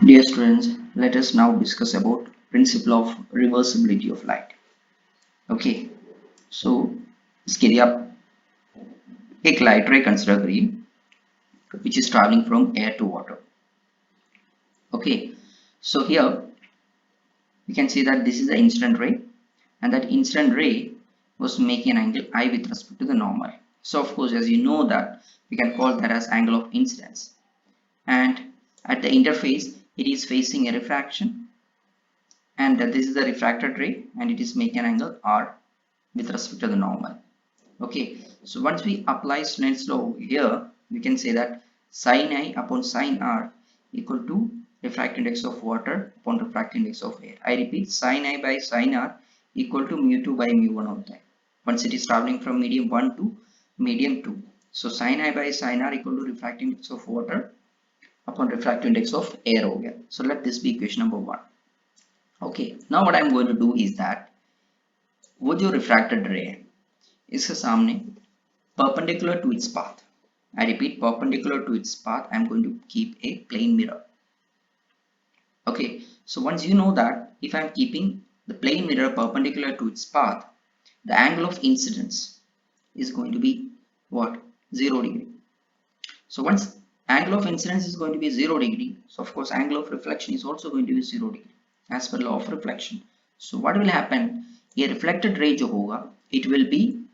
Dear students, let us now discuss about principle of reversibility of light. Okay, so इसके लिए आप एक light रे कंसिडर करिए which is traveling from air to water. Okay, so here we can see that this is the incident ray and that incident ray was making an angle I with respect to the normal. So of course, as you know that we can call that as angle of incidence, and at the interface it is facing a refraction, and this is the refracted ray and it is making an angle R with respect to the normal. Okay, so once we apply Snell's law here, we can say that sin I upon sin R equal to refractive index of water upon refractive index of air. I repeat, sin I by sin R equal to mu2 by mu1 होता है once it is traveling from medium 1 to medium 2. So sin I by sin R equal to refractive index of water upon refractive index of air हो गया. So let this be equation number 1. Okay, now what I am going to do is that वो जो refracted ray है इसके सामने perpendicular to its path. I repeat, perpendicular to its path, I am going to keep a plane mirror. Okay, so once you know that if I am keeping the plane mirror perpendicular to its path, the angle of incidence is going to be what? 0 degree. So once angle of incidence is going to be 0 degree, so of course angle of reflection is also going to be 0 degree as per law of reflection. So what will happen? A reflected ray जो होगा, it will be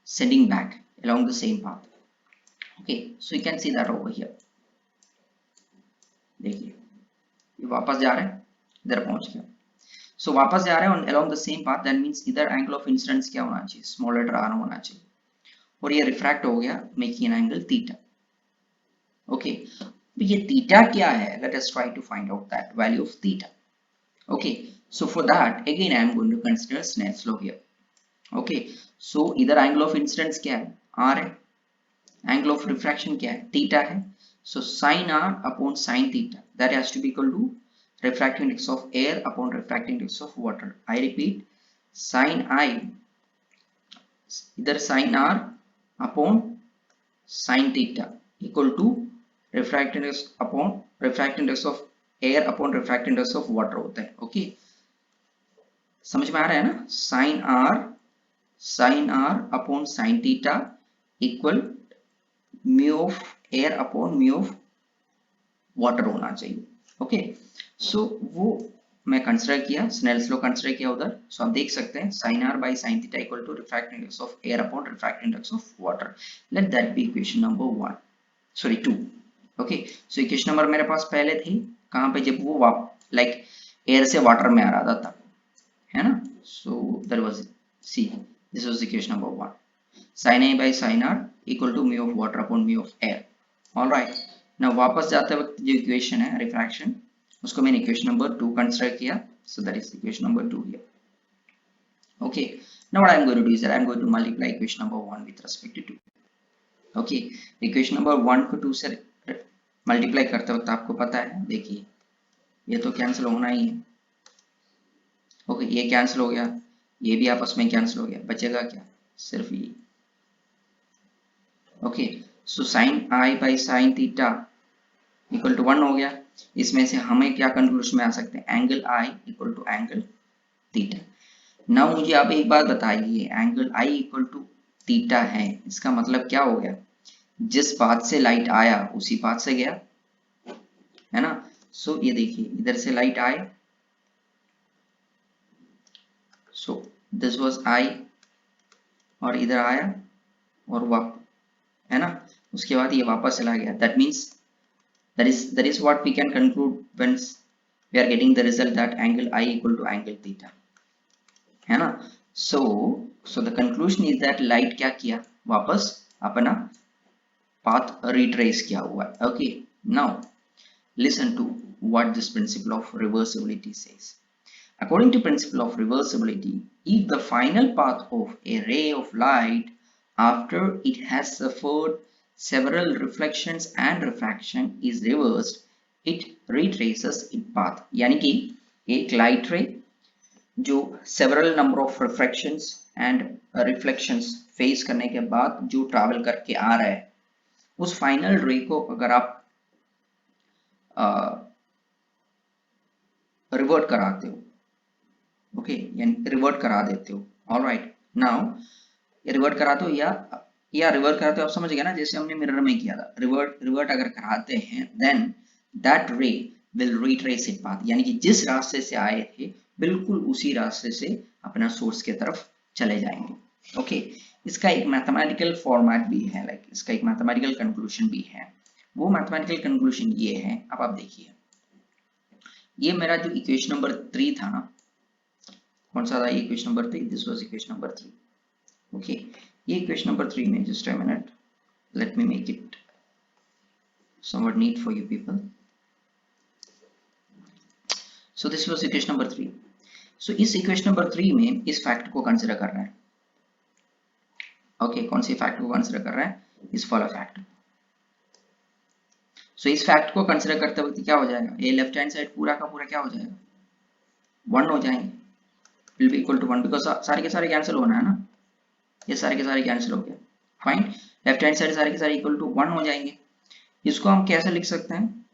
sending back along the same path. Okay, so you can see that over here. देखिए ये वापस जा रहा है, इधर पहुंच गया. So वापस जा रहा है along the same path. That means इधर angle of incidence क्या होना चाहिए? Small letter r होना चाहिए. और ये refract हो गया, making an angle theta. Okay, ये theta क्या है? Let us try to find out that value of theta. Okay, so for that again I am going to consider Snell's law here. Okay, so इधर angle of incidence क्या है? R है. Angle of refraction क्या है? Theta है. So sin r upon sin theta, that has to be equal to refractive index of air upon refractive index of water. I repeat, sin I, either sin r upon sin theta equal to refractive index upon refractive index of air upon refractive index of water होता है. Okay, समझ में आ रहा है ना? sin r upon sin theta equal mu of air upon mu of water होना चाहिए. Okay, सो वो मैं कंसिडर किया, स्नेल्स लॉ कंसिडर किया उधर. सो आप देख सकते हैं sin r by sin theta equal to refractive index of air upon refractive index of water. Let that be equation number 1, sorry 2. Okay, so equation number मेरे पास पहले थी कहाँ पे, जब वो लाइक एयर से वाटर में आ रहा था तब, है ना. So that was see, this was equation number 1. sin a by sin r equal to mu of water upon mu of air. All right, ना वापस जाते वक्त जो इक्वेशन है रिफ्रैक्शन, उसको मैंने इक्वेशन नंबर 2 कंसीडर किया. So that is equation number 2 here. Okay, now what I am going to do is that I am going to multiply equation number 1 with respect to 2. Okay, equation number 1 को 2 से multiply करते वक्त आपको पता है, देखिए ये तो कैंसिल होना ही है. ओके, ये कैंसिल हो गया, ये भी आपस में कैंसिल हो गया, बचेगा क्या? सिर्फ ये. Okay, so sine i by sine theta equal to 1 हो गया. इसमें से हमें क्या कंक्लूजन में आ सकते हैं? Angle i equal to angle theta. ना मुझे आप एक बात बताइए, angle i equal to theta है, इसका मतलब क्या हो गया? जिस पाथ से लाइट आया उसी पाथ से गया, है ना. सो ये देखिए इधर से लाइट आए, सो दिस वाज आई, और इधर आया और वापस, है ना. उसके बाद ये वापस चला गया. That means that is what we can conclude when we are getting the result that angle I equal to angle theta, है ना. so the conclusion is that light क्या किया? वापस अपना path retrace किया हुआ है. Okay, now listen to what this principle of reversibility says. According to principle of reversibility, if the final path of a ray of light after it has suffered several reflections and refraction is reversed, it retraces its path. यानी कि एक light ray जो several number of refractions and reflections face करने के बाद जो travel करके आ रहा है, उस final ray को अगर आप रिवर्ट कराते हो, ओके, यानी रिवर्ट करा देते हो। ऑलराइट, नाउ रिवर्ट कराते हो या रिवर्ट कराते हो, आप समझ गए ना, जैसे हमने मिरर में किया था। रिवर्ट अगर कराते हैं then that ray will retrace it path, यानी कि जिस रास्ते से आए थे बिल्कुल उसी रास्ते से अपना सोर्स की तरफ चले जाएंगे। ओके, इसका एक मैथमेटिकल फॉर्मेट भी है, लाइक इसका एक मैथमेटिकल कंक्लूजन भी है। वो मैथमेटिकल कंक्लूजन ये है, अब आप देखिए, ये मेरा जो इक्वेशन नंबर 3 था ना, कौन सा था equation number 3, this was equation number 3। Okay, ये इक्वेशन नंबर 3 में, just a minute, let me make it somewhat neat for you people. So this was equation number 3. So इस equation number 3 में इस फैक्ट को कंसिडर कर रहा है। Okay, कौन सी फैक्ट को कंसिडर कर रहा है? इस फॉलो फैक्ट। सो इस फैक्ट को कंसिडर करते वक्त क्या हो जाएगा, ये लेफ्ट हैंड साइड पूरा का पूरा क्या हो जाएगा, 1 हो जाएंगे, will be equal to 1, because सारे के सारे कैंसिल होना है ना, ये सारे के सारे कैंसिल हो गया। फाइन, लेफ्ट हैंड साइड सारे के सारे इक्वल टू 1 हो जाएंगे। इसको हम कैसे लिख सकते हैं?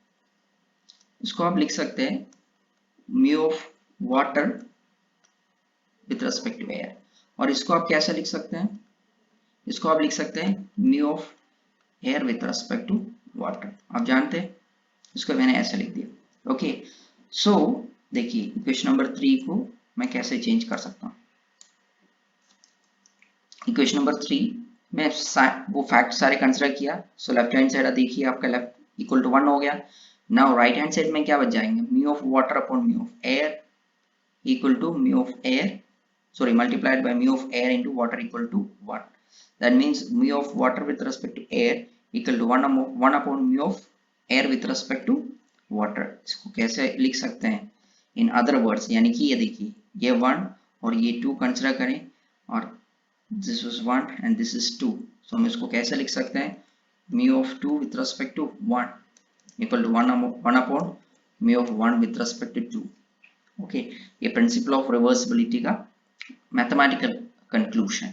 इसको आप लिख सकते हैं mu of water with respect to air, और इसको आप कैसे लिख सकते हैं? इसको आप लिख सकते हैं mu of air with respect to water. आप जानते हैं, इसको मैंने ऐसे लिख दिया। ओके, सो देखिए इक्वेशन नंबर 3 को मैं कैसे चेंज कर सकता हूँ। इक्वेशन नंबर 3 में वो फैक्ट सारे कंसिडर किया। सो लेफ्ट हैंड साइड देखिए आपका लेफ्ट इक्वल टू 1 हो गया। नाउ राइट हैंड साइड में क्या बच जाएंगे, mu of water upon mu of air equal to mu of air, sorry, multiplied by mu of air into water equal to 1. That means mu of water with respect to air equal to 1 upon mu of air with respect to water. इसको कैसे लिख सकते हैं in other words, यानी कि ये देखिए ये 1 और ये 2 कंसिडर करें, और this is 1 and this is 2, so हम इसको कैसे लिख सकते हैं, mu of 2 with respect to 1 equal to 1 upon mu of 1 with respect to 2. Okay, ये प्रिंसिपल ऑफ रिवर्सिबिलिटी का mathematical conclusion.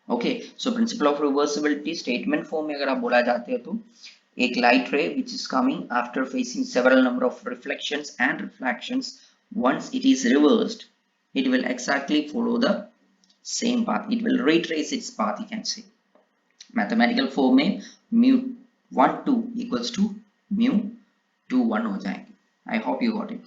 Okay, so principle of reversibility statement form में अगर आप बोला जाते हो तो एक लाइट रे which is coming after facing several number of reflections and refractions, once it is reversed it will exactly follow the same path, it will retrace its path, you can say। Mathematical form में mu 1 2 equals to mu 2 1 हो जाएंगे। I hope you got it.